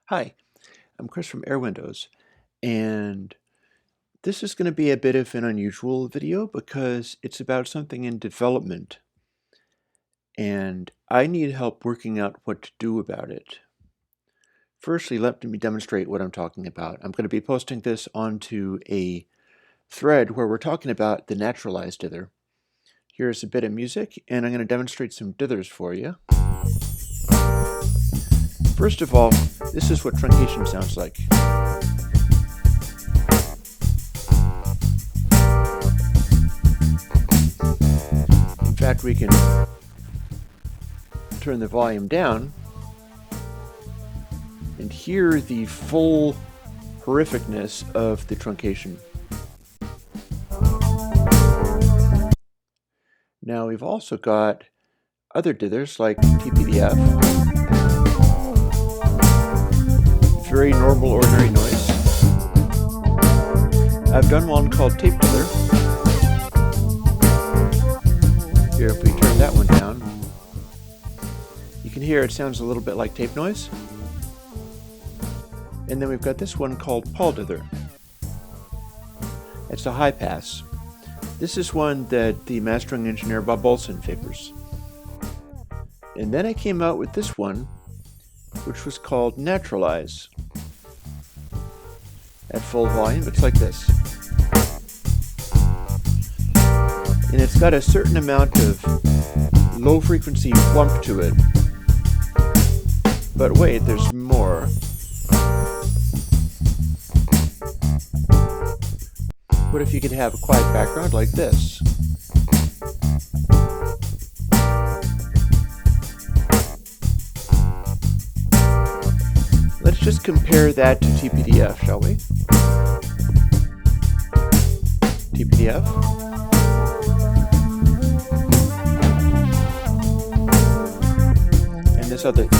Hi, I'm Chris from Airwindows, and this is going to be a bit of an unusual video because it's about something in development, and I need help working out what to do about it. Firstly, let me demonstrate what I'm talking about. I'm going to be posting this onto a thread where we're talking about the naturalized dither. Here's a bit of music, and I'm going to demonstrate some dithers for you. First of all, this is what truncation sounds like. In fact, we can turn the volume down and hear the full horrificness of the truncation. Now we've also got other dithers like TPDF, very normal ordinary noise. I've done one called tape dither. Here, if we turn that one down, you can hear it sounds a little bit like tape noise. And then we've got this one called Paul dither. It's a high pass. This is one that the mastering engineer Bob Olson favors. And then I came out with this one, which was called Naturalize. At full volume, it's like this. And it's got a certain amount of low frequency whump to it. But wait, there's more. What if you could have a quiet background like this? Let's just compare that to TPDF, shall we? TPDF. And this other thing.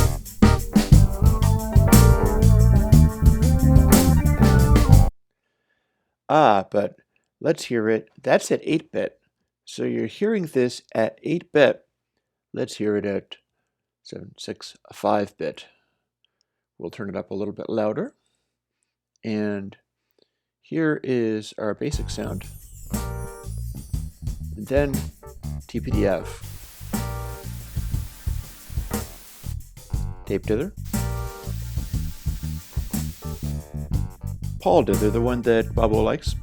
But let's hear it. That's at 8-bit. So you're hearing this at 8-bit. Let's hear it at 765-bit. We'll turn it up a little bit louder. And here is our basic sound. And then TPDF. Tape dither. Paul dither, the one that Bobo likes.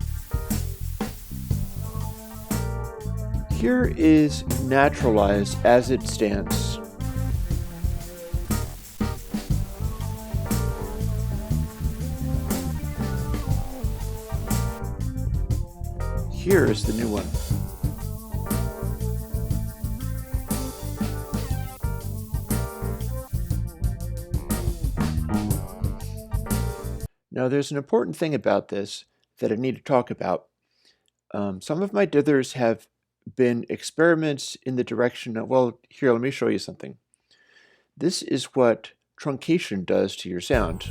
Here is naturalized as it stands. Here is the new one. Now there's an important thing about this that I need to talk about. Some of my dithers have been experiments in the direction of, well, here, let me show you something. This is what truncation does to your sound.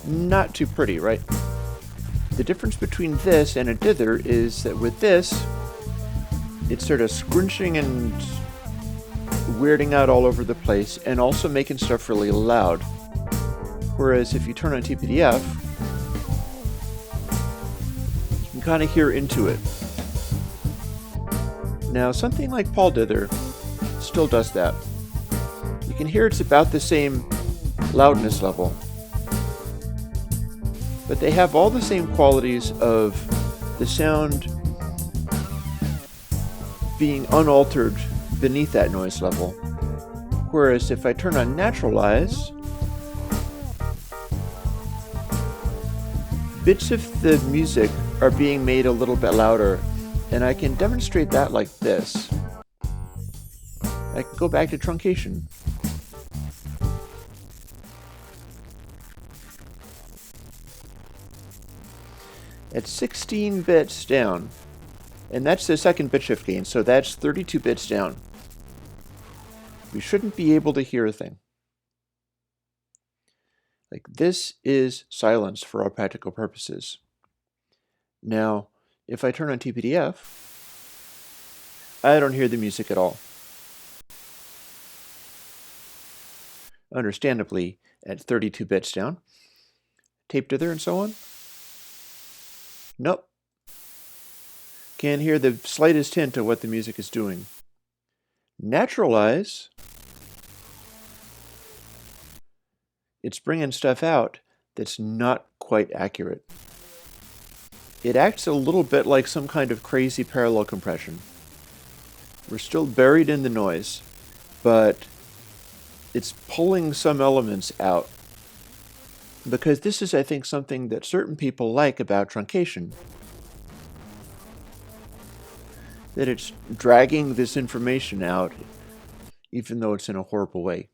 Not too pretty, right? The difference between this and a dither is that with this, it's sort of scrunching and weirding out all over the place and also making stuff really loud. Whereas if you turn on TPDF, you can kind of hear into it. Now something like Paul dither still does that. You can hear it's about the same loudness level. But they have all the same qualities of the sound being unaltered beneath that noise level. Whereas if I turn on naturalize, bits of the music are being made a little bit louder, and I can demonstrate that like this. I can go back to truncation. At 16 bits down, and that's the second bit shift gain, so that's 32 bits down. We shouldn't be able to hear a thing. Like, this is silence for all practical purposes. Now, If I turn on TPDF, I don't hear the music at all. Understandably, at 32 bits down. Tape dither and so on. Nope. Can't hear the slightest hint of what the music is doing. Naturalize. It's bringing stuff out that's not quite accurate. It acts a little bit like some kind of crazy parallel compression. We're still buried in the noise, but it's pulling some elements out. Because this is, I think, something that certain people like about truncation. That it's dragging this information out, even though it's in a horrible way.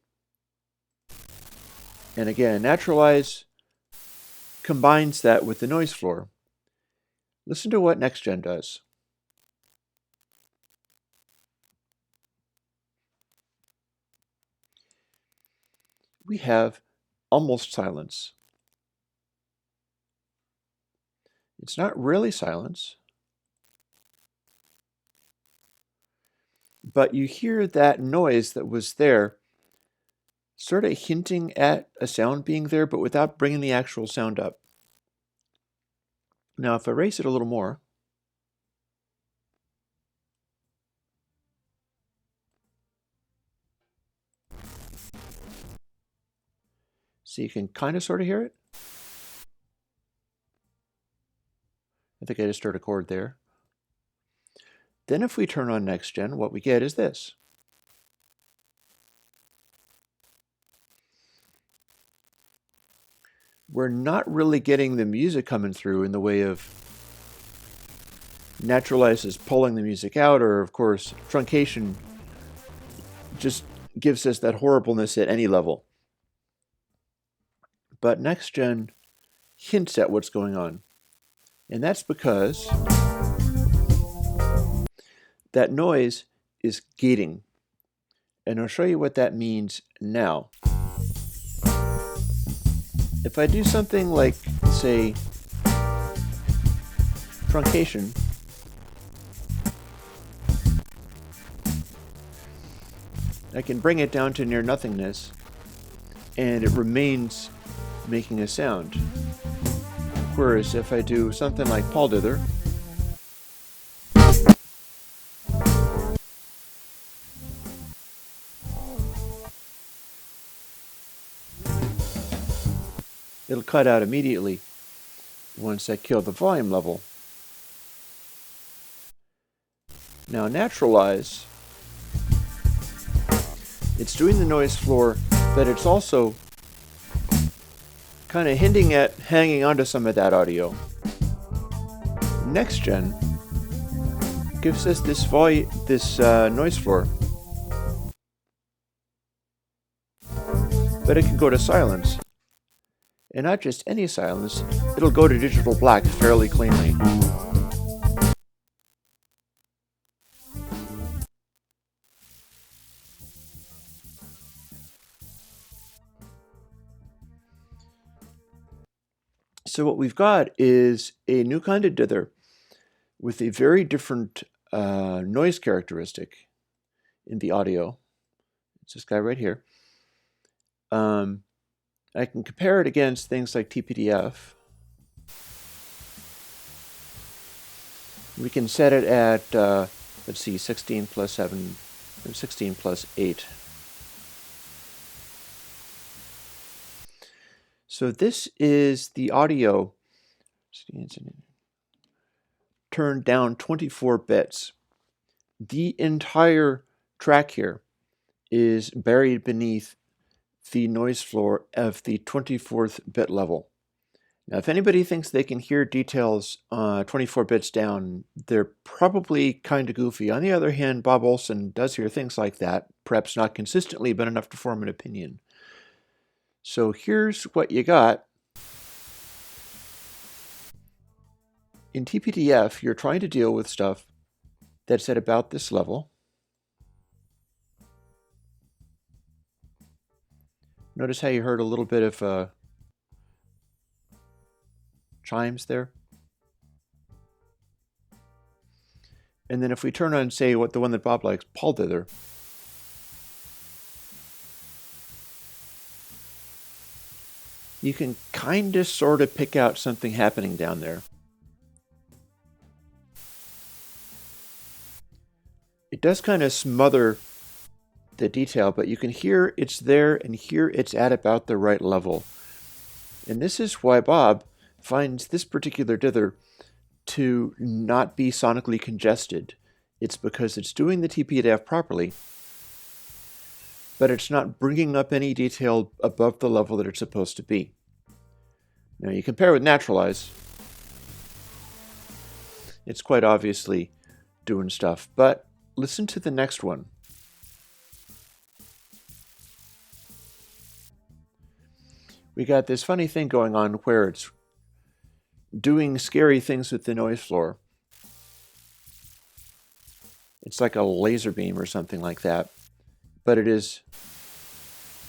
And again, naturalize combines that with the noise floor. Listen to what NextGen does. We have almost silence. It's not really silence, but you hear that noise that was there sort of hinting at a sound being there, but without bringing the actual sound up. Now, if I raise it a little more, so you can kind of sort of hear it. I think I just stirred a chord there. Then if we turn on NextGen, what we get is this. We're not really getting the music coming through in the way of naturalize is pulling the music out, or of course truncation just gives us that horribleness at any level. But NextGen hints at what's going on. And that's because that noise is gating. And I'll show you what that means now. If I do something like, say, truncation, I can bring it down to near nothingness, and it remains making a sound. Whereas if I do something like Paul Dither, it'll cut out immediately once I kill the volume level. Now naturalize, it's doing the noise floor, but it's also kind of hinting at hanging onto some of that audio. NextGen gives us this noise floor, but it can go to silence. And not just any silence, it'll go to digital black fairly cleanly. So what we've got is a new kind of dither with a very different noise characteristic in the audio. It's this guy right here. I can compare it against things like TPDF. We can set it at, let's see, 16 plus 7, 16 plus 8. So this is the audio turned down 24 bits. The entire track here is buried beneath the noise floor of the 24th bit level. Now, if anybody thinks they can hear details 24 bits down, they're probably kind of goofy. On the other hand, Bob Olson does hear things like that, perhaps not consistently, but enough to form an opinion. So here's what you got. In TPDF, you're trying to deal with stuff that's at about this level. Notice how you heard a little bit of chimes there. And then if we turn on, say, the one that Bob likes, Paul Dither, you can kind of sort of pick out something happening down there. It does kind of smother the detail, but you can hear it's there and hear it's at about the right level. And this is why Bob finds this particular dither to not be sonically congested. It's because it's doing the TP-DAF properly, but it's not bringing up any detail above the level that it's supposed to be. Now you compare with Naturalize, it's quite obviously doing stuff, but listen to the next one. We got this funny thing going on where it's doing scary things with the noise floor. It's like a laser beam or something like that, but it is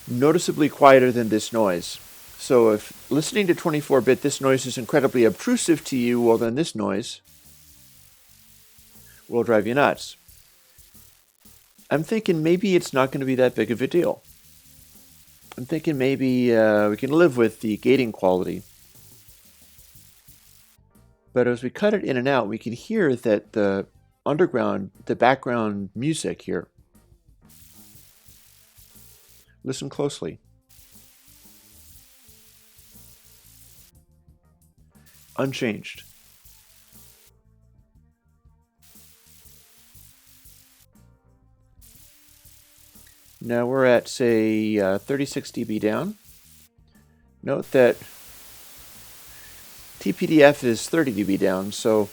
noticeably quieter than this noise. So if listening to 24-bit, this noise is incredibly obtrusive to you, well then this noise will drive you nuts. I'm thinking maybe it's not going to be that big of a deal. I'm thinking maybe we can live with the gating quality. But as we cut it in and out, we can hear that the background music here. Listen closely. Unchanged. Now we're at, say, 36 dB down. Note that TP-DF is 30 dB down, so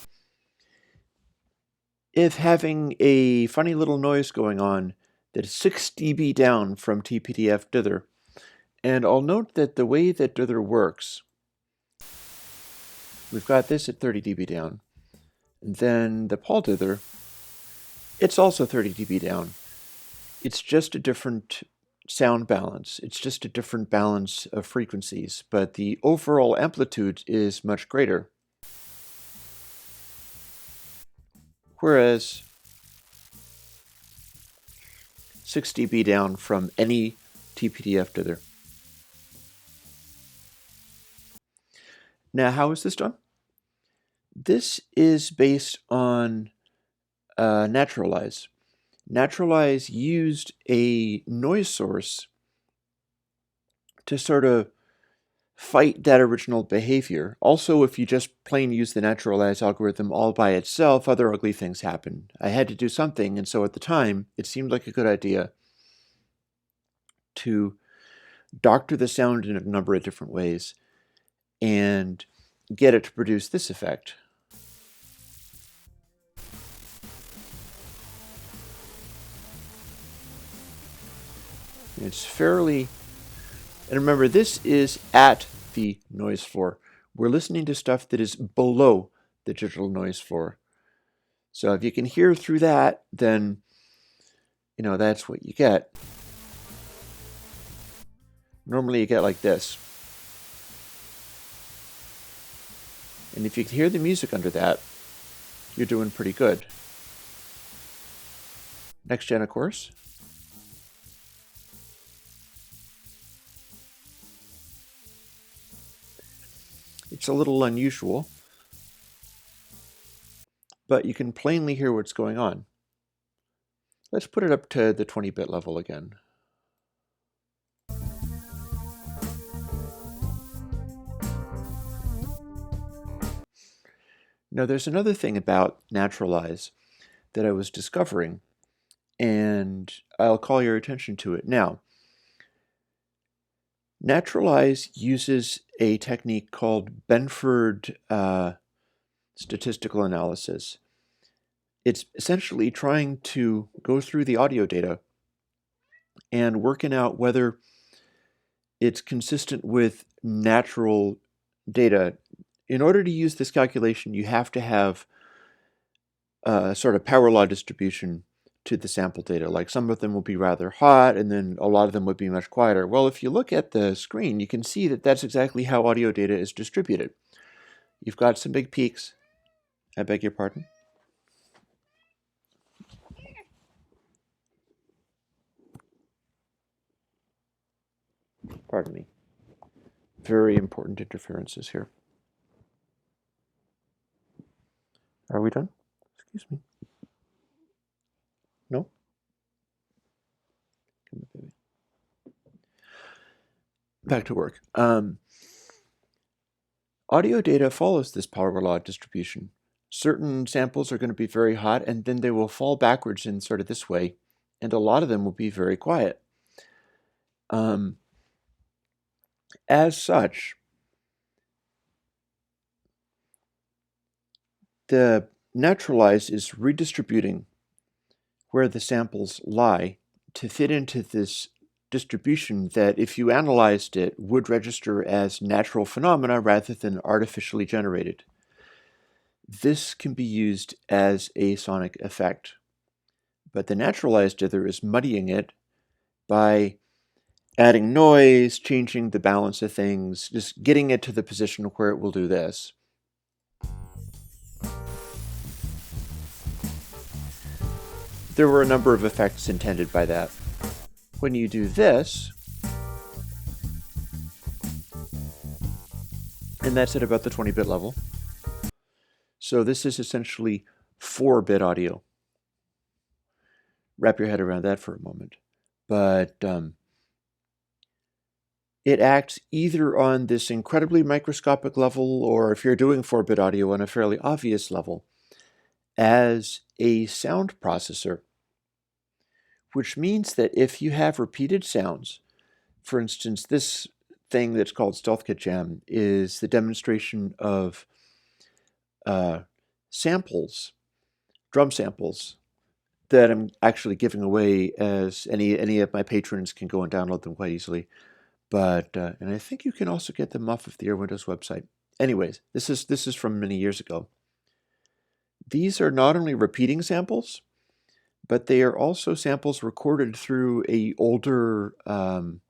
if having a funny little noise going on that is 6 dB down from TP-DF dither, and I'll note that the way that dither works, we've got this at 30 dB down, and then the Paul dither, it's also 30 dB down. It's just a different sound balance. It's just a different balance of frequencies, but the overall amplitude is much greater. Whereas 6 dB down from any TP-DF dither. Now, how is this done? This is based on Naturalize. Naturalize used a noise source to sort of fight that original behavior. Also, if you just plain use the Naturalize algorithm all by itself, other ugly things happen. I had to do something, and so at the time, it seemed like a good idea to doctor the sound in a number of different ways and get it to produce this effect. It's fairly, and remember, this is at the noise floor. We're listening to stuff that is below the digital noise floor. So if you can hear through that, then, you know, that's what you get. Normally you get like this. And if you can hear the music under that, you're doing pretty good. NextGen, of course. It's a little unusual, but you can plainly hear what's going on. Let's put it up to the 20-bit level again. Now there's another thing about Naturalize that I was discovering, and I'll call your attention to it now. Naturalize uses a technique called Benford statistical analysis. It's essentially trying to go through the audio data and working out whether it's consistent with natural data. In order to use this calculation, you have to have a sort of power law distribution to the sample data. Like some of them will be rather hot, and then a lot of them would be much quieter. Well, if you look at the screen, you can see that that's exactly how audio data is distributed. You've got some big peaks. I beg your pardon. Pardon me. Very important interferences here. Are we done? Excuse me. No? Back to work. Audio data follows this power law distribution. Certain samples are going to be very hot, and then they will fall backwards in sort of this way, and a lot of them will be very quiet. As such, the naturalize is redistributing where the samples lie to fit into this distribution that, if you analyzed it, would register as natural phenomena rather than artificially generated. This can be used as a sonic effect, but the naturalized dither is muddying it by adding noise, changing the balance of things, just getting it to the position where it will do this. There were a number of effects intended by that. When you do this, and that's at about the 20-bit level, so this is essentially 4-bit audio. Wrap your head around that for a moment. But it acts either on this incredibly microscopic level, or if you're doing 4-bit audio, on a fairly obvious level, as a sound processor. Which means that if you have repeated sounds, for instance, this thing that's called Stealth Kit Jam is the demonstration of samples, drum samples, that I'm actually giving away, as any of my patrons can go and download them quite easily. But and I think you can also get them off of the airwindows website. Anyways, this is from many years ago. These are not only repeating samples, but they are also samples recorded through a older AD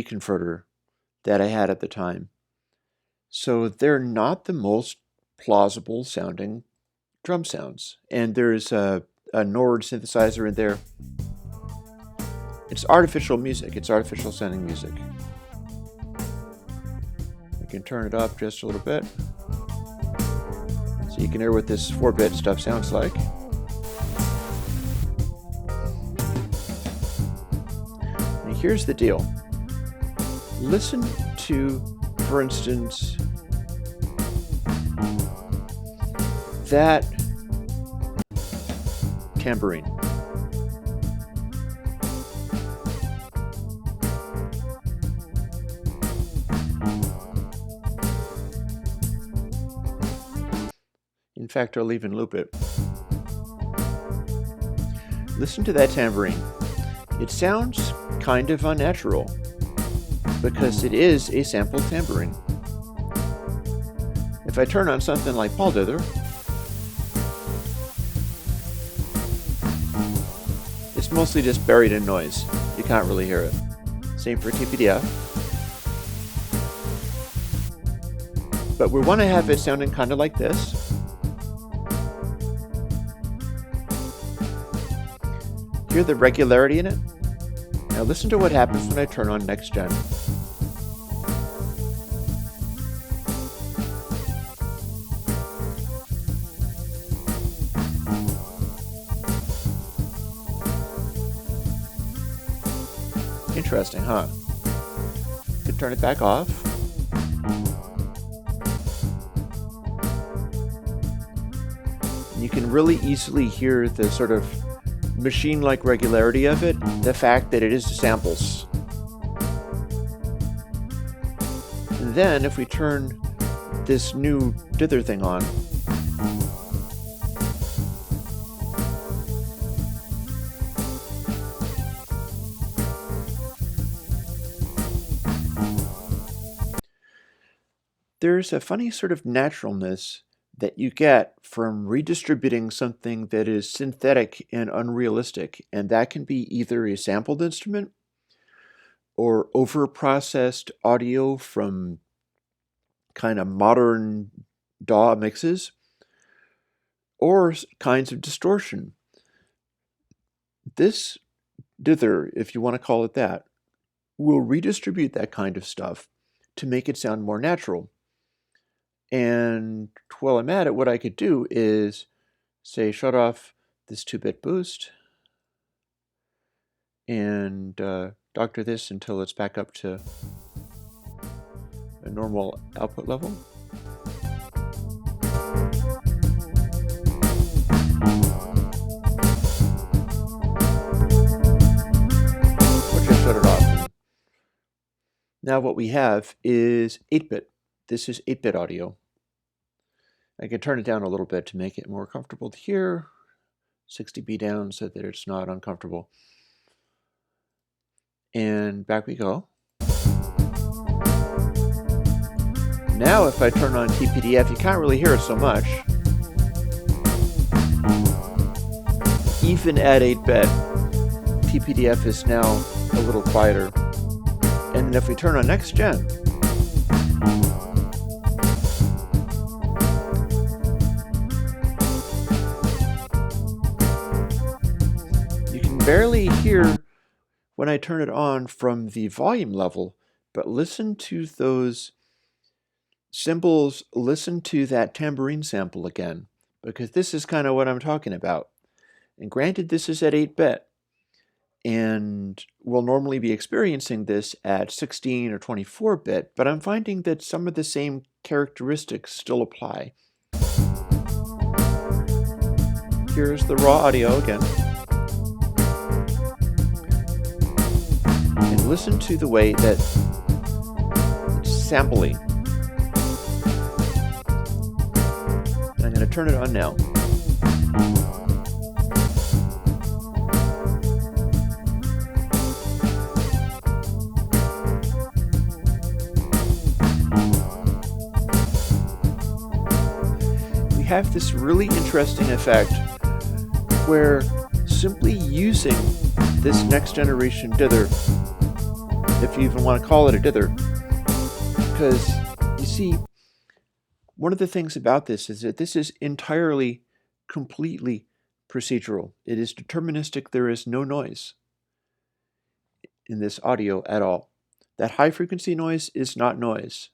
converter that I had at the time. So they're not the most plausible sounding drum sounds. And there's a Nord synthesizer in there. It's artificial music. It's artificial sounding music. I can turn it up just a little bit so you can hear what this 4-bit stuff sounds like. And here's the deal. Listen to, for instance, that tambourine. In fact, I'll even loop it. Listen to that tambourine. It sounds kind of unnatural because it is a sampled tambourine. If I turn on something like Paul Dither, it's mostly just buried in noise. You can't really hear it. Same for TPDF. But we want to have it sounding kind of like this. Hear the regularity in it? Now listen to what happens when I turn on NextGen. Interesting, huh? Could turn it back off. And you can really easily hear the sort of machine-like regularity of it, the fact that it is samples. And then if we turn this new dither thing on, there's a funny sort of naturalness that you get from redistributing something that is synthetic and unrealistic, and that can be either a sampled instrument or over-processed audio from kind of modern DAW mixes, or kinds of distortion. This dither, if you want to call it that, will redistribute that kind of stuff to make it sound more natural. And while I'm at it, what I could do is say shut off this 2-bit boost and doctor this until it's back up to a normal output level. Which I shut it off. Now what we have is 8-bit. This is 8-bit audio. I can turn it down a little bit to make it more comfortable to hear. 60B down so that it's not uncomfortable. And back we go. Now if I turn on TPDF, you can't really hear it so much. Even at 8-bit, TPDF is now a little quieter. And if we turn on NextGen, you can barely hear when I turn it on from the volume level, but listen to those cymbals, listen to that tambourine sample again, because this is kind of what I'm talking about. And granted, this is at 8-bit, and we'll normally be experiencing this at 16 or 24-bit, but I'm finding that some of the same characteristics still apply. Here's the raw audio again. And listen to the way that it's sampling. I'm going to turn it on now. We have this really interesting effect where simply using this next generation dither, if you even want to call it a dither, because you see, one of the things about this is that this is entirely, completely procedural. It is deterministic. There is no noise in this audio at all. That high frequency noise is not noise.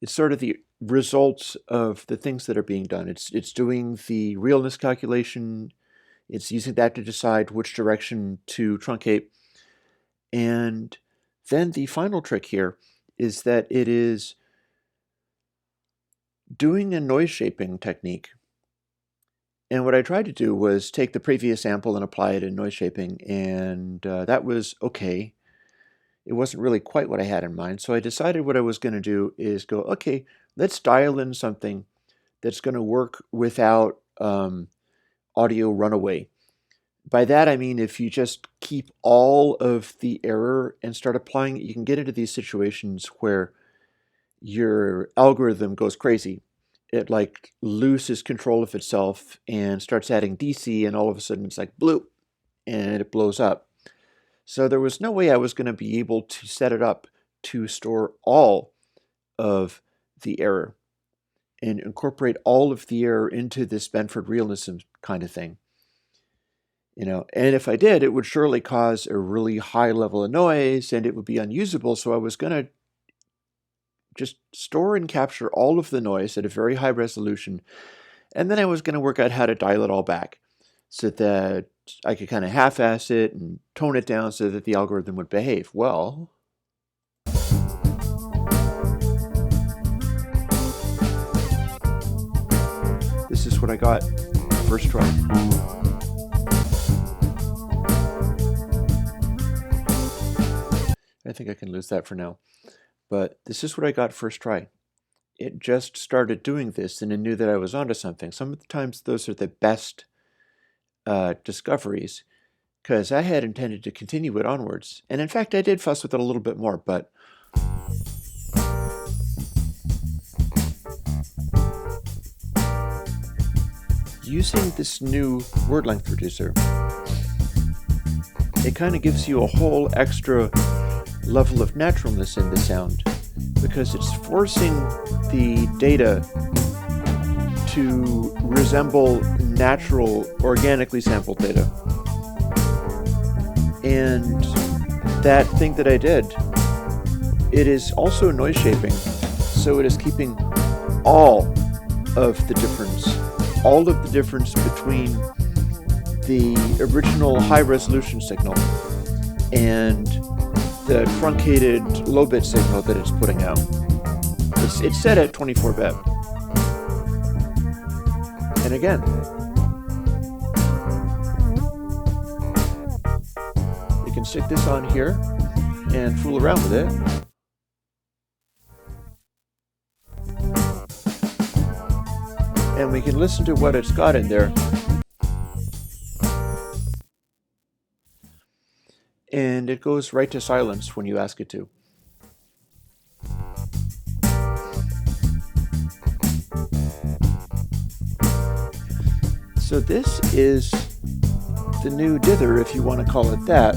It's sort of the results of the things that are being done. It's doing the realness calculation. It's using that to decide which direction to truncate. And then the final trick here is that it is doing a noise shaping technique. And what I tried to do was take the previous sample and apply it in noise shaping, and that was okay. It wasn't really quite what I had in mind, so I decided what I was going to do is go, okay, let's dial in something that's going to work without audio runaway. By that I mean if you just keep all of the error and start applying it, you can get into these situations where your algorithm goes crazy. It like loses control of itself and starts adding DC, and all of a sudden it's like bloop, and it blows up. So there was no way I was going to be able to set it up to store all of the error and incorporate all of the error into this Benford realism kind of thing. And if I did, it would surely cause a really high level of noise and it would be unusable. So I was going to just store and capture all of the noise at a very high resolution. And then I was going to work out how to dial it all back so that I could kind of half-ass it and tone it down so that the algorithm would behave. Well, this is what I got first try. I think I can lose that for now. But this is what I got first try. It just started doing this and it knew that I was onto something. Sometimes those are the best discoveries, because I had intended to continue it onwards. And in fact, I did fuss with it a little bit more, but using this new word length reducer, it kind of gives you a whole extra level of naturalness in the sound, because it's forcing the data to resemble natural, organically sampled data. And that thing that I did, it is also noise shaping, so it is keeping all of the difference between the original high resolution signal and the truncated low bit signal that it's putting out. It's set at 24-bit. And again, you can stick this on here and fool around with it. And we can listen to what it's got in there. And it goes right to silence when you ask it to. So this is the new Dither, if you want to call it that.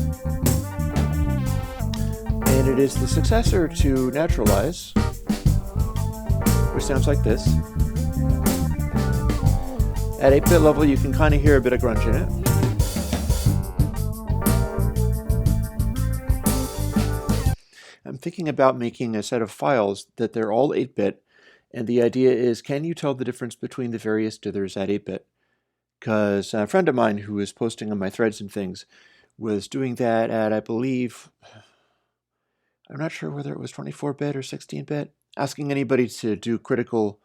And it is the successor to Naturalize, which sounds like this. At 8-bit level, you can kind of hear a bit of grunge in it. I'm thinking about making a set of files that they're all 8-bit, and the idea is, can you tell the difference between the various dithers at 8-bit? Because a friend of mine who was posting on my threads and things was doing that at, I believe, I'm not sure whether it was 24-bit or 16-bit, asking anybody to do critical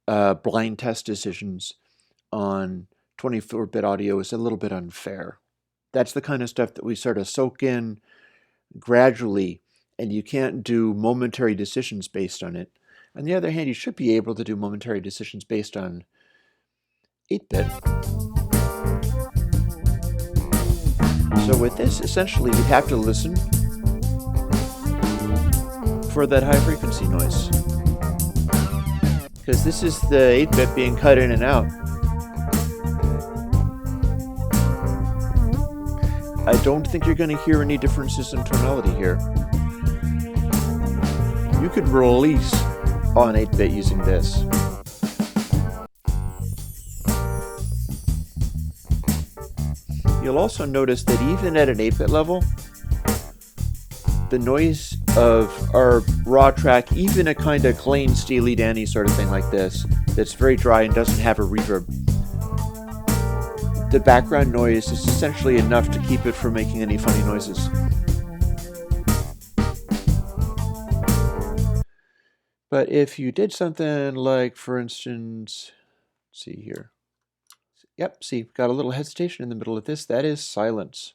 blind test decisions on 24-bit audio is a little bit unfair. That's the kind of stuff that we sort of soak in gradually, and you can't do momentary decisions based on it. On the other hand, you should be able to do momentary decisions based on 8-bit. So with this, essentially, you'd have to listen for that high frequency noise, because this is the 8-bit being cut in and out. I don't think you're going to hear any differences in tonality here. You could release on 8-bit using this. You'll also notice that even at an 8-bit level, the noise of our raw track, even a kind of clean Steely Danny sort of thing like this, that's very dry and doesn't have a reverb, the background noise is essentially enough to keep it from making any funny noises. But if you did something like, for instance, let's see here. Yep, see, got a little hesitation in the middle of this. That is silence.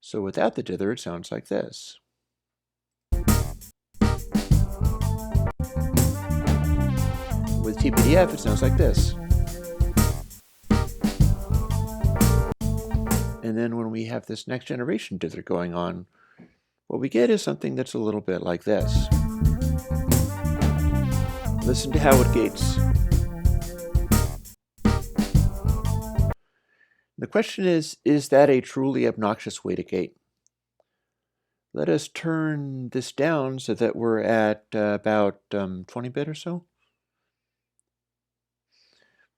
So without the dither, it sounds like this. With TPDF, it sounds like this. And then when we have this next generation dither going on, what we get is something that's a little bit like this. Listen to how it gates. The question is that a truly obnoxious way to gate? Let us turn this down so that we're at about 20-bit or so.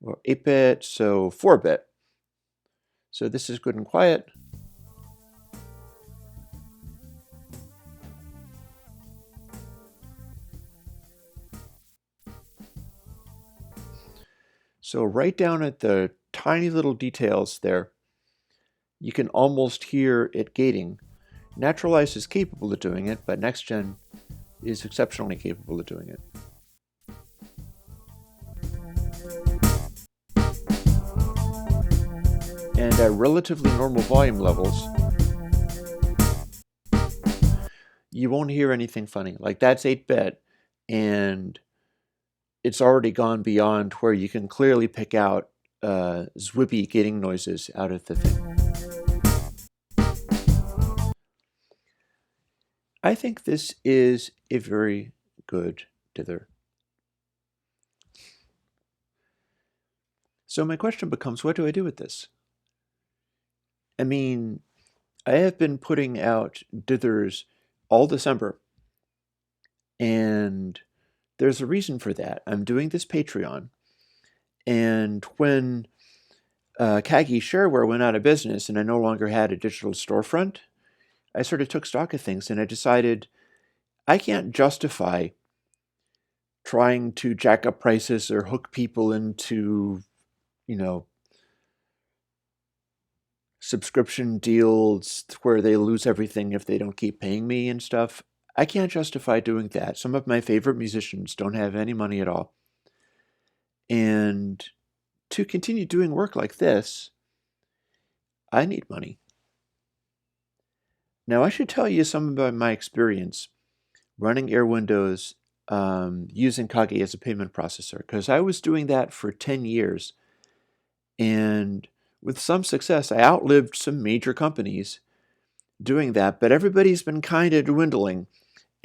Or 8-bit, so 4-bit. So this is good and quiet. So right down at the tiny little details there, you can almost hear it gating. Naturalize is capable of doing it, but NextGen is exceptionally capable of doing it. And at relatively normal volume levels, you won't hear anything funny. Like, that's 8-bit, and it's already gone beyond where you can clearly pick out zwippy gating noises out of the thing. I think this is a very good dither. So my question becomes, what do I do with this? I mean, I have been putting out dithers all December, and there's a reason for that. I'm doing this Patreon, and when Kagi Shareware went out of business and I no longer had a digital storefront, I sort of took stock of things and I decided I can't justify trying to jack up prices or hook people into, you know, subscription deals where they lose everything if they don't keep paying me and stuff. I can't justify doing that. Some of my favorite musicians don't have any money at all. And to continue doing work like this, I need money. Now, I should tell you some about my experience running airwindows using Kage as a payment processor, because I was doing that for 10 years. And with some success, I outlived some major companies doing that, but everybody's been kind of dwindling.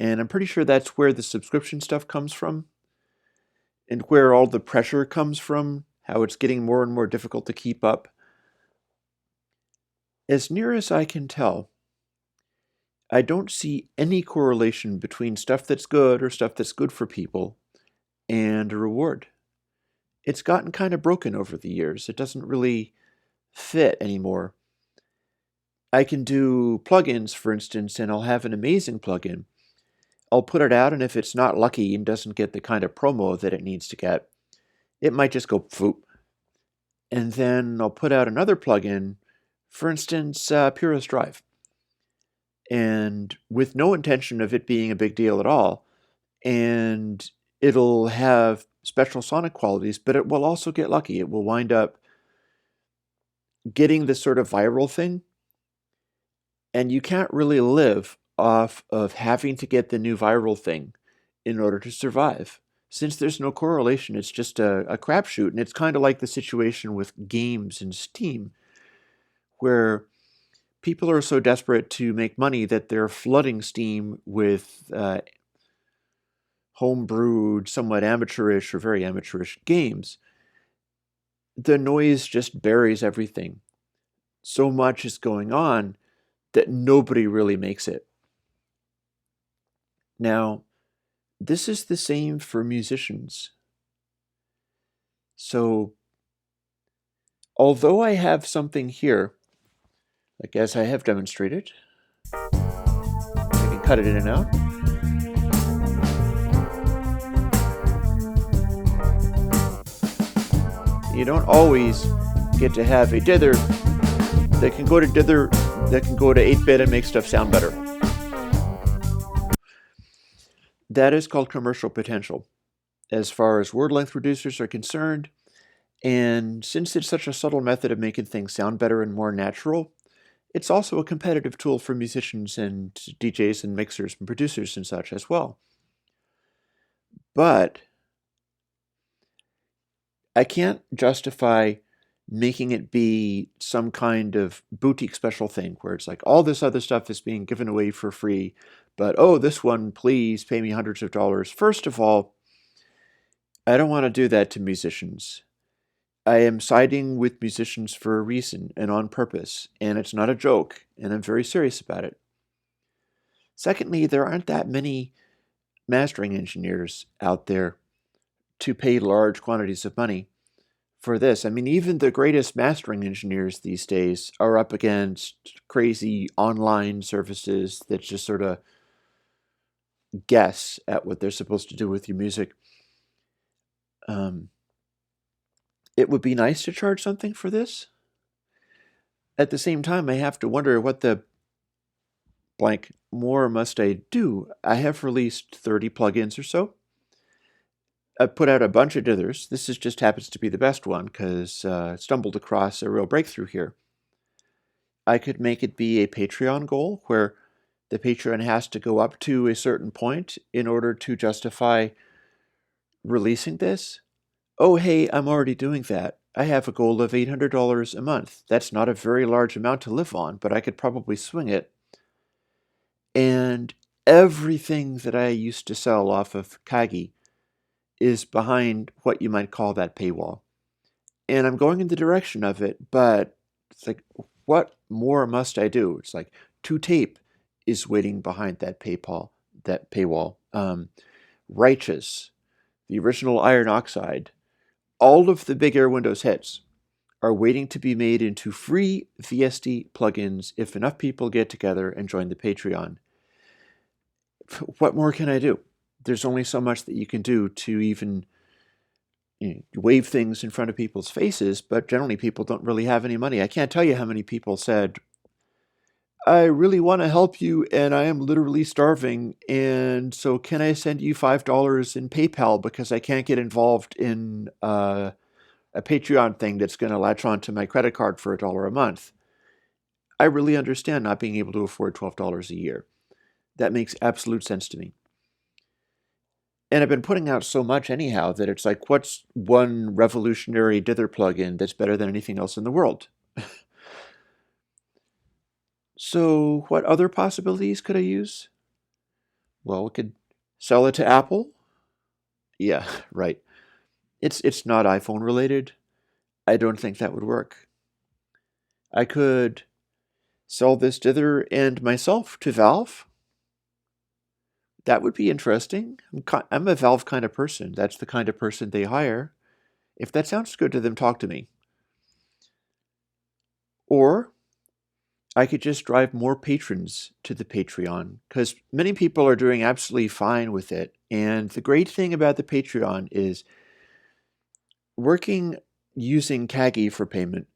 And I'm pretty sure that's where the subscription stuff comes from and where all the pressure comes from, how it's getting more and more difficult to keep up. As near as I can tell, I don't see any correlation between stuff that's good or stuff that's good for people and a reward. It's gotten kind of broken over the years. It doesn't really fit anymore. I can do plugins, for instance, and I'll have an amazing plugin. I'll put it out, and if it's not lucky and doesn't get the kind of promo that it needs to get, it might just go phoop. And then I'll put out another plugin, for instance, Purist Drive. And with no intention of it being a big deal at all, and it'll have special sonic qualities, but it will also get lucky. It will wind up getting this sort of viral thing, and you can't really live off of having to get the new viral thing in order to survive. Since there's no correlation, it's just a crapshoot, and it's kind of like the situation with games and Steam, where people are so desperate to make money that they're flooding Steam with homebrewed, somewhat amateurish or very amateurish games. The noise just buries everything. So much is going on that nobody really makes it. Now, this is the same for musicians. So, although I have something here, like as I have demonstrated, I can cut it in and out. You don't always get to have a dither that can go to 8-bit and make stuff sound better. That is called commercial potential, as far as word length reducers are concerned. And since it's such a subtle method of making things sound better and more natural, it's also a competitive tool for musicians and DJs and mixers and producers and such as well. But I can't justify making it be some kind of boutique special thing where it's like all this other stuff is being given away for free, but oh, this one, please pay me hundreds of dollars. First of all, I don't want to do that to musicians. I am siding with musicians for a reason and on purpose, and it's not a joke, and I'm very serious about it. Secondly, there aren't that many mastering engineers out there to pay large quantities of money for this. I mean, even the greatest mastering engineers these days are up against crazy online services that just sort of guess at what they're supposed to do with your music. It would be nice to charge something for this. At the same time, I have to wonder what the blank more must I do. I have released 30 plugins or so. I've put out a bunch of dithers. This just happens to be the best one because I stumbled across a real breakthrough here. I could make it be a Patreon goal where the Patreon has to go up to a certain point in order to justify releasing this. Oh, hey, I'm already doing that. I have a goal of $800 a month. That's not a very large amount to live on, but I could probably swing it. And everything that I used to sell off of Kage is behind what you might call that paywall. And I'm going in the direction of it, but it's like, what more must I do? It's like 2Tape is waiting behind that paywall. Righteous, the original Iron Oxide, all of the big Airwindows hits are waiting to be made into free VST plugins if enough people get together and join the Patreon. What more can I do? There's only so much that you can do to even wave things in front of people's faces, but generally people don't really have any money. I can't tell you how many people said, I really want to help you and I am literally starving, and so can I send you $5 in PayPal because I can't get involved in a Patreon thing that's going to latch on to my credit card for $1 a month. I really understand not being able to afford $12 a year. That makes absolute sense to me. And I've been putting out so much anyhow that it's like, what's one revolutionary Dither plugin that's better than anything else in the world? So what other possibilities could I use? Well, we could sell it to Apple. Yeah, right. It's not iPhone related. I don't think that would work. I could sell this Dither and myself to Valve. That would be interesting. I'm a Valve kind of person. That's the kind of person they hire. If that sounds good to them, talk to me. Or I could just drive more patrons to the Patreon, because many people are doing absolutely fine with it. And the great thing about the Patreon is working using Kagi for payment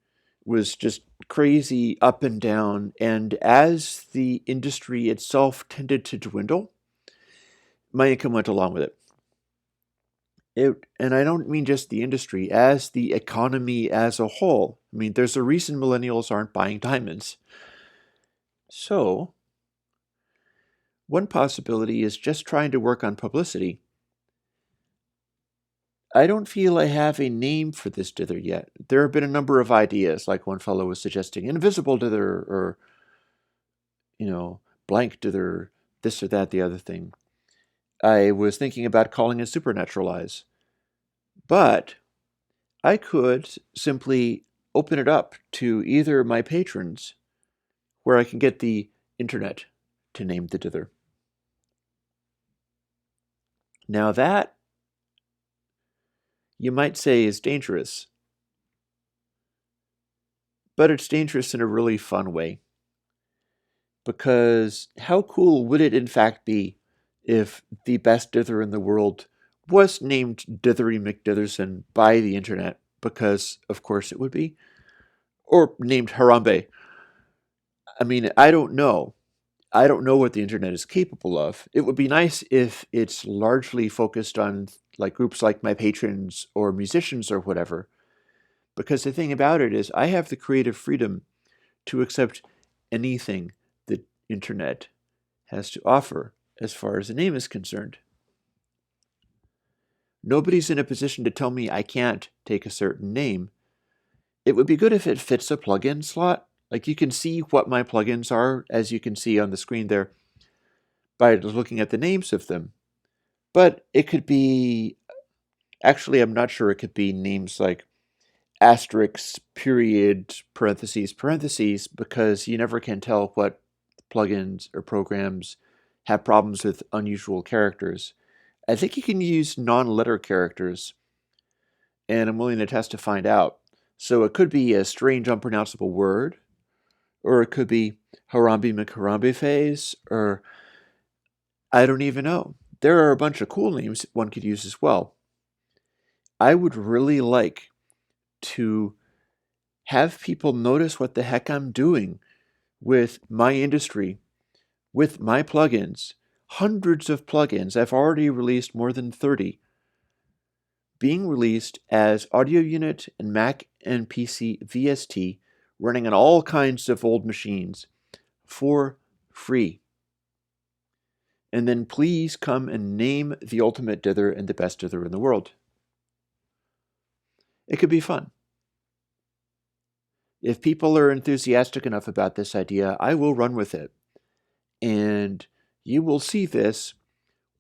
was just crazy up and down. And as the industry itself tended to dwindle, my income went along with it. And I don't mean just the industry, as the economy as a whole. I mean, there's a reason millennials aren't buying diamonds. So, one possibility is just trying to work on publicity. I don't feel I have a name for this dither yet. There have been a number of ideas, like one fellow was suggesting invisible dither, or, blank dither, this or that, the other thing. I was thinking about calling it supernaturalize. But I could simply open it up to either my patrons, where I can get the internet to name the dither. Now that, you might say, is dangerous. But it's dangerous in a really fun way. Because how cool would it in fact be if the best dither in the world was named Dithery McDitherson by the internet? Because, of course, it would be. Or named Harambe. I mean, I don't know. I don't know what the internet is capable of. It would be nice if it's largely focused on like groups like my patrons or musicians or whatever. Because the thing about it is I have the creative freedom to accept anything the internet has to offer as far as the name is concerned. Nobody's in a position to tell me I can't take a certain name. It would be good if it fits a plugin slot. Like, you can see what my plugins are, as you can see on the screen there, by looking at the names of them. But it could be, actually, I'm not sure, it could be names like asterisk, period, parentheses, parentheses, because you never can tell what plugins or programs have problems with unusual characters. I think you can use non-letter characters, and I'm willing to test to find out. So it could be a strange, unpronounceable word, or it could be Harambe McHarambe phase, or I don't even know. There are a bunch of cool names one could use as well. I would really like to have people notice what the heck I'm doing with my industry, with my plugins. Hundreds of plugins. I've already released more than 30. Being released as audio unit and Mac and PC VST, running on all kinds of old machines for free. And then please come and name the ultimate dither and the best dither in the world. It could be fun. If people are enthusiastic enough about this idea, I will run with it. And you will see this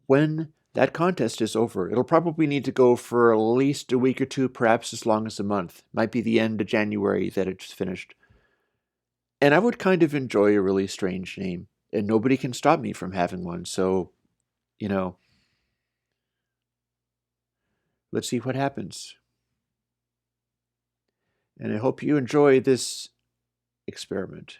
when that contest is over. It'll probably need to go for at least a week or two, perhaps as long as a month. Might be the end of January that it's finished. And I would kind of enjoy a really strange name. And nobody can stop me from having one. So, let's see what happens. And I hope you enjoy this experiment.